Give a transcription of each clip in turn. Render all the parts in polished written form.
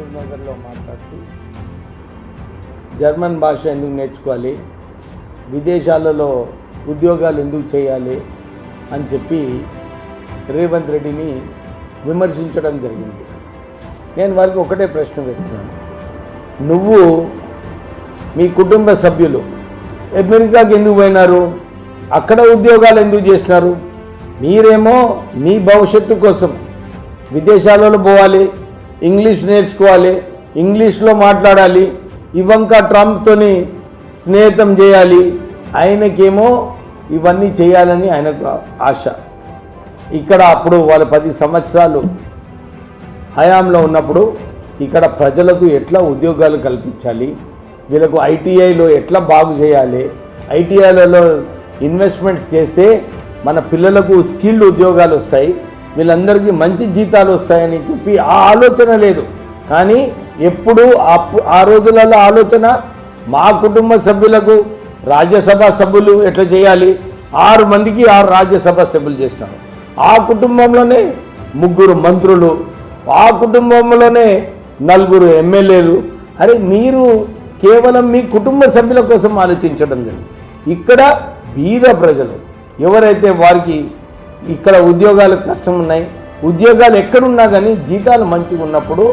మహబూబ్ నగర్లో మాట్లాడుతూ జర్మన్ భాష ఎందుకు నేర్చుకోవాలి, విదేశాలలో ఉద్యోగాలు ఎందుకు చేయాలి అని చెప్పి రేవంత్ రెడ్డిని విమర్శించడం జరిగింది. నేను వారికి ఒకటే ప్రశ్న వేస్తున్నాను. నువ్వు మీ కుటుంబ సభ్యులు అమెరికాకి ఎందుకు పోయినారు, అక్కడ ఉద్యోగాలు ఎందుకు చేసినారు? మీరేమో మీ భవిష్యత్తు కోసం విదేశాలలో పోవాలి, ఇంగ్లీష్ నేర్చుకోవాలి, ఇంగ్లీష్లో మాట్లాడాలి, ఇవంకా ట్రంప్తోని స్నేహితం చేయాలి. ఆయనకేమో ఇవన్నీ చేయాలని ఆయనకు ఆశ. ఇక్కడ అప్పుడు వాళ్ళు 10 సంవత్సరాలు హయాంలో ఉన్నప్పుడు ఇక్కడ ప్రజలకు ఎట్లా ఉద్యోగాలు కల్పించాలి, వీళ్ళకు ఐటీఐలో ఎట్లా బాగు చేయాలి, ఐటీఐలలో ఇన్వెస్ట్మెంట్స్ చేస్తే మన పిల్లలకు స్కిల్డ్ ఉద్యోగాలు వస్తాయి, వీళ్ళందరికీ మంచి జీతాలు వస్తాయని చెప్పి ఆ ఆలోచన లేదు. కానీ ఎప్పుడు ఆ రోజులలో ఆలోచన మా కుటుంబ సభ్యులకు రాజ్యసభ సభ్యులు ఎట్లా చేయాలి, 6 మందికి 6 రాజ్యసభ సభ్యులు చేసినారు. ఆ కుటుంబంలోనే 3 మంత్రులు, ఆ కుటుంబంలోనే 4 ఎమ్మెల్యేలు. అరే మీరు కేవలం మీ కుటుంబ సభ్యుల కోసం ఆలోచించడం లేదు. ఇక్కడ బీద ప్రజలు ఎవరైతే వారికి ఇక్కడ ఉద్యోగాలు కష్టం ఉన్నాయి, ఉద్యోగాలు ఎక్కడున్నా కానీ జీతాలు మంచిగా ఉన్నప్పుడు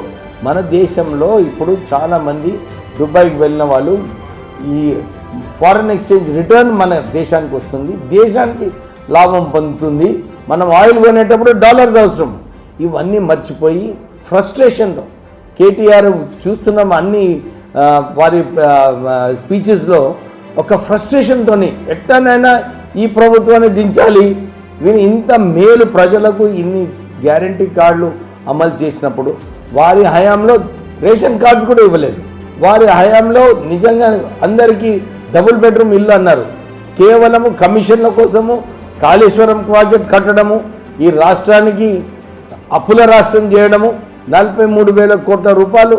మన దేశంలో ఇప్పుడు చాలామంది దుబాయ్కి వెళ్ళిన వాళ్ళు ఈ ఫారెన్ ఎక్స్చేంజ్ రిటర్న్ మన దేశానికి వస్తుంది, దేశానికి లాభం పొందుతుంది. మనం ఆయిల్ కొనేటప్పుడు డాలర్స్ అవసరం. ఇవన్నీ మర్చిపోయి ఫ్రస్ట్రేషన్లో కేటీఆర్ చూస్తున్నాం అన్ని వారి స్పీచెస్లో ఒక ఫ్రస్ట్రేషన్తో ఎట్టనైనా ఈ ప్రభుత్వాన్ని దించాలి. వీరు ఇంత మేలు ప్రజలకు ఇన్ని గ్యారంటీ కార్డులు అమలు చేసినప్పుడు వారి హయాంలో రేషన్ కార్డ్స్ కూడా ఇవ్వలేదు. వారి హయాంలో నిజంగా అందరికీ డబుల్ బెడ్రూమ్ ఇల్లు అన్నారు. కేవలము కమిషన్ల కోసము కాళేశ్వరం ప్రాజెక్ట్ కట్టడము, ఈ రాష్ట్రానికి అప్పుల రాష్ట్రం చేయడము, 43,000 కోట్ల రూపాయలు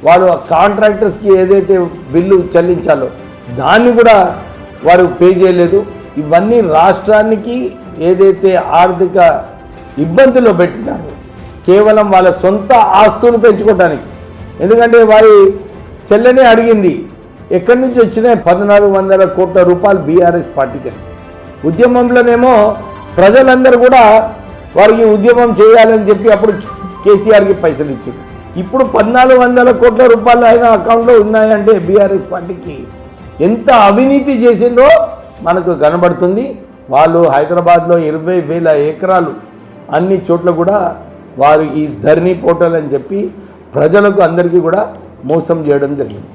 వాళ్ళు కాంట్రాక్టర్స్కి ఏదైతే బిల్లు చెల్లించాలో దాన్ని కూడా వారు పే చేయలేదు. ఇవన్నీ రాష్ట్రానికి ఏదైతే ఆర్థిక ఇబ్బందుల్లో పెట్టినారు కేవలం వాళ్ళ సొంత ఆస్తులు పెంచుకోవడానికి. ఎందుకంటే వారి చెల్లెనే అడిగింది ఎక్కడి నుంచి వచ్చినాయి 1,400 కోట్ల రూపాయలు బీఆర్ఎస్ పార్టీకి. ఉద్యమంలోనేమో ప్రజలందరూ కూడా వారికి ఉద్యమం చేయాలని చెప్పి అప్పుడు కేసీఆర్కి పైసలు ఇచ్చారు. ఇప్పుడు 1,400 కోట్ల రూపాయలు ఆయన అకౌంట్లో ఉన్నాయంటే బీఆర్ఎస్ పార్టీకి ఎంత అవినీతి చేసిందో మనకు కనబడుతుంది. వాళ్ళు హైదరాబాద్లో 20,000 ఎకరాలు అన్ని చోట్ల కూడా వారు ఈ ధరణి పోర్టల్ అని చెప్పి ప్రజలకు అందరికీ కూడా మోసం చేయడం జరిగింది.